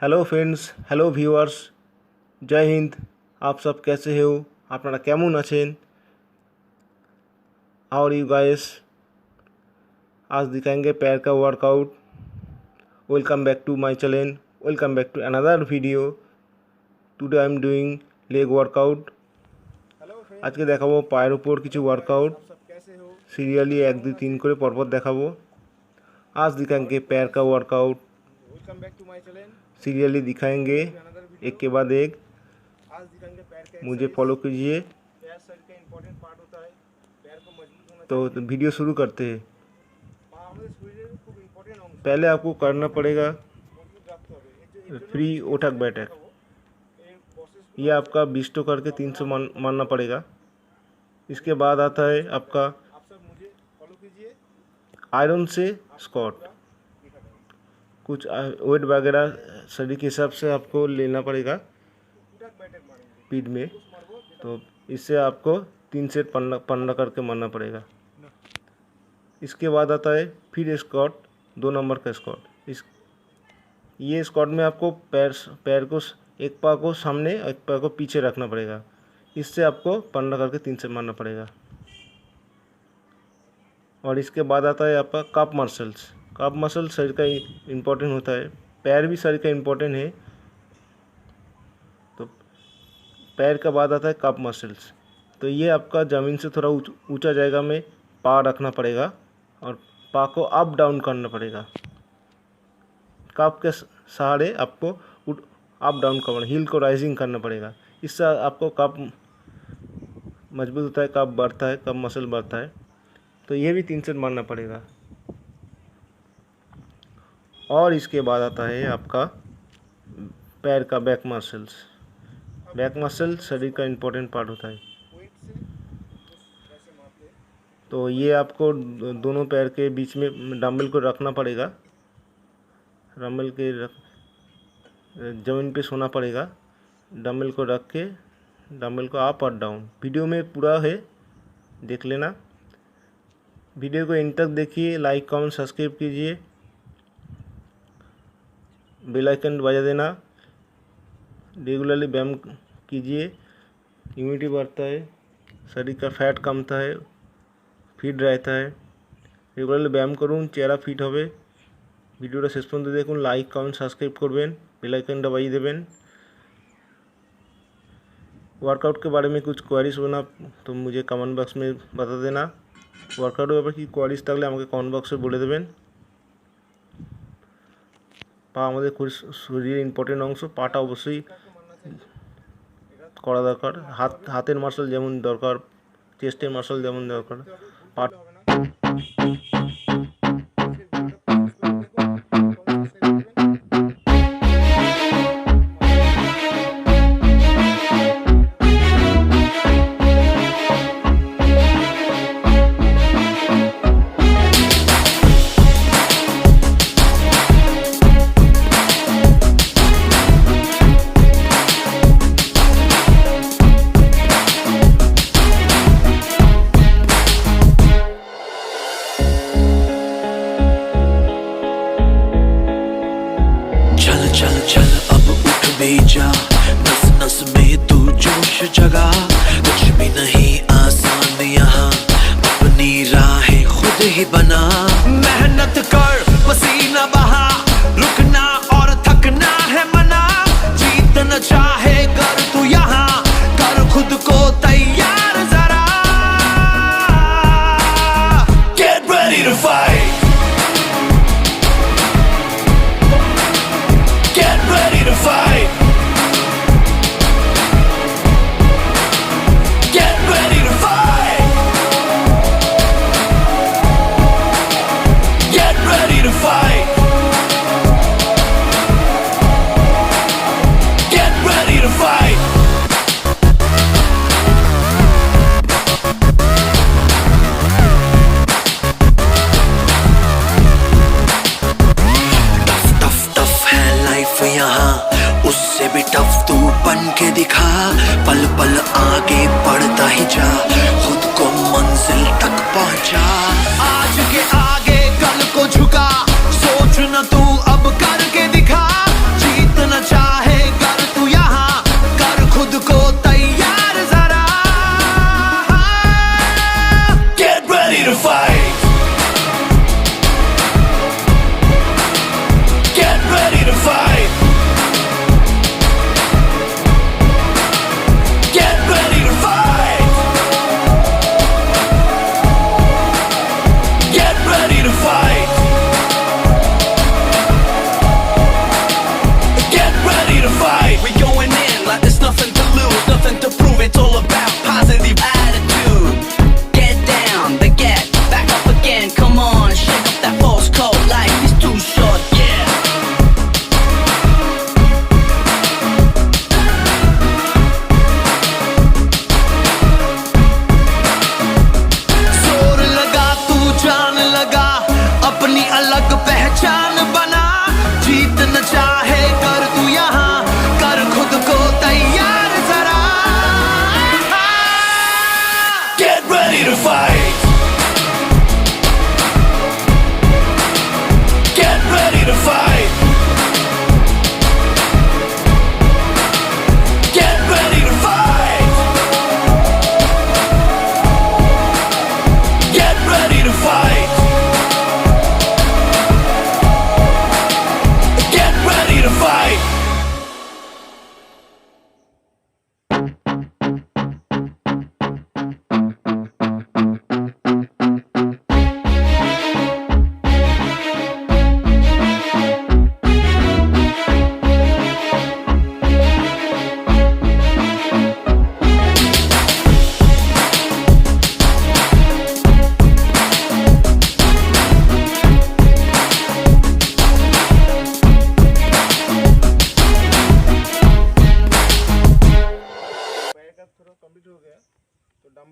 Hello friends, hello viewers, জয় হিন্দ। आप सब कैसे हो? আপনারা কেমন আছেন? How are you guys? आज दिखाएंगे पैर का workout. Welcome back to my channel, welcome back to another video. Today I am doing leg workout. आज के देखाबो पाয়ের উপর কিছু ওয়ার্কআউট, সিরিয়ালি 1 2 3 করে পরপর দেখাবো। आज दिखाएंगे पैर का वर्कआउट, सीरियली दिखाएंगे एक के बाद एक। मुझे फॉलो कीजिए। तो वीडियो शुरू करते हैं। पहले आपको करना पड़ेगा फ्री उठक बैठक। ये आपका 20 तो करके 300 मारना पड़ेगा। इसके बाद आता है आपका आयरन से स्क्वाट। कुछ वेट वगैरह शरीर के हिसाब से आपको लेना पड़ेगा स्पीड में। तो इससे आपको 3 सेट पन्ना करके मारना पड़ेगा। इसके बाद आता है फिर स्क्वाट, 2 नंबर का स्क्वाट। ये स्क्वाट में आपको पैर को एक पाँव को सामने एक पाँव को पीछे रखना पड़ेगा। इससे आपको पन्ना करके 3 सेट मारना पड़ेगा। और इसके बाद आता है आपका काफ मसल्स। काफ मसल शरीर का इम्पोर्टेंट होता है, पैर भी शरीर का इम्पोर्टेंट है। तो पैर का बाद आता है काफ मसल्स। तो ये आपका ज़मीन से थोड़ा ऊंचा जाएगा में पाँव रखना पड़ेगा और पाँव को अप डाउन करना पड़ेगा। काफ के सहारे आपको अप डाउन करना, हील को राइजिंग करना पड़ेगा। इससे आपको काफ मजबूत होता है, काफ बढ़ता है, काफ मसल बढ़ता है। तो ये भी 3 सेट मारना पड़ेगा। और इसके बाद आता है आपका पैर का बैक मसल्स। बैक मसल शरीर का इम्पोर्टेंट पार्ट होता है। तो ये आपको दोनों पैर के बीच में डंबल को रखना पड़ेगा। डंबल के ज़मीन पे सोना पड़ेगा। डंबल को रख के डंबल को अप और डाउन। वीडियो में पूरा है, देख लेना। वीडियो को एंड तक देखिए। लाइक कमेंट सब्सक्राइब कीजिए, बेल आइकन बजा देना। रेगुलरली व्यायाम कीजिए, इम्यूनिटी बढ़ता है, शरीर का फैट कमता है, फिट रहता है। रेगुलरली व्यायाम करूँ, चेहरा फिट হবে। ভিডিওটা শেষ পর্যন্ত দেখুন। লাইক কমেন্ট সাবস্ক্রাইব করবেন, বেল আইকনটা বাজিয়ে দেবেন। वर्कआउट के बारे में कुछ क्वेरीज होना तो मुझे कमेंट बॉक्स में बता देना। ওয়ার্কআউটের ব্যাপারে কি কোয়ারিজ থাকলে আমাকে কমেন্ট বক্সে বলে দেবেন। পা আমাদের খুব শরীরের ইম্পর্টেন্ট অংশ। পাটা অবশ্যই করা দরকার। হাতের মাসল যেমন দরকার, চেস্টের মাসল যেমন দরকার, পা चल चल अब उठ भी जा, नस नस में तू जोश जगा। कुछ भी नहीं आसान यहाँ, अपनी राहें खुद ही बना। मेहनत कर, पसीना बहा, रुकना और थकना है मना। जीतना चाहे कर तू यहाँ, कर खुद को तैयार जरा। Get ready to fight. Fight. Get ready to fight. Get ready to fight. Get ready to fight. Tough है लाइफ यहाँ, उससे भी टफ तू बन के दिखा। पल पल आगे बढ़ता ही जा, खुद को मंजिल तक पहुंचा। आज के आगे कल को झुका, सोच न तू अब करके दिखा। जीतना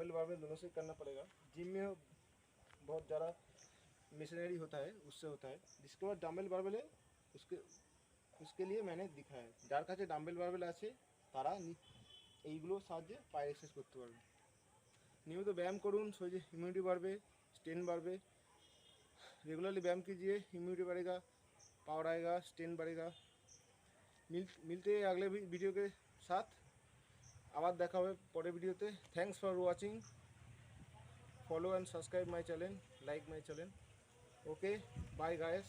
डम्बल बारबेल दोनों से करना पड़ेगा। जिम में बहुत ज़्यादा मशीनरी होता है, उससे होता है। जिसके बाद डम्बल बारबेल है उसके लिए मैंने दिखाया है। যার কাছে ডাম্বেল বারবেল আছে তারা এইগুলো সাহায্যে পায়ের এক্সারসাইজ করতে পারবে। नियमित व्यायाम करूँ, शरीर इम्यूनिटी बढ़े, स्ट्रेंथ बढ़े। रेगुलरली व्यायाम कीजिए, इम्यूनिटी बढ़ेगा, पावर आएगा, स्ट्रेंथ बढ़ेगा। मिलते हैं अगले वीडियो के साथ। आबार देखा होबे परेर भिडियोते। Thanks for watching. Follow and subscribe my channel, like my channel. Okay, bye guys.